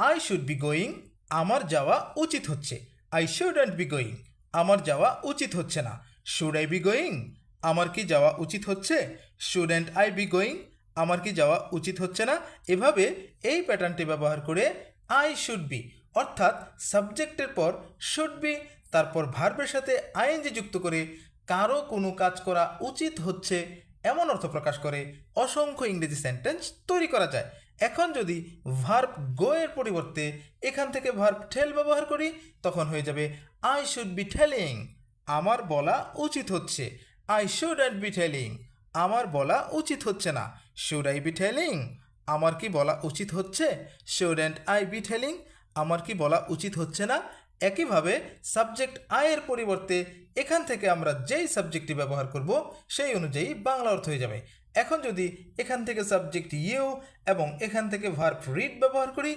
I should be going, আমার যাওয়া উচিত হচ্ছে। আই শুডন্ট বি গোয়িং, আমার যাওয়া উচিত হচ্ছে না। শুড আই বি গোয়িং, আমার কি যাওয়া উচিত হচ্ছে। শুডেন্ট আই বি গোয়িং, আমার কি যাওয়া উচিত হচ্ছে না। এভাবে এই প্যাটার্নটি ব্যবহার করে আই শুড বি অর্থাৎ সাবজেক্টের পর শুড বি তারপর ভার্বের সাথে আইএনজি যুক্ত করে কারো কোনো কাজ করা উচিত হচ্ছে এমন অর্থ প্রকাশ করে অসংখ্য ইংরেজি সেন্টেন্স তৈরি করা যায়। এখন যদি ভার্ব গো এর পরিবর্তে এখান থেকে ভার্ব টেল ব্যবহার করি তখন হয়ে যাবে আই শুড বি টেলিং, আমার বলা উচিত হচ্ছে। আই শুডন্ট বি টেলিং, আমার বলা উচিত হচ্ছে না। শুড আই বি টেলিং, আমার কি বলা উচিত হচ্ছে। শুডন্ট আই বি টেলিং, আমার কি বলা উচিত হচ্ছে না। একইভাবে সাবজেক্ট আয়ের পরিবর্তে এখান থেকে আমরা যেই সাবজেক্টটি ব্যবহার করব সেই অনুযায়ী বাংলা অর্থ হয়ে যাবে। এখন যদি এখান থেকে সাবজেক্ট ইউ এবং এখান থেকে ভার্ব রিড ব্যবহার করি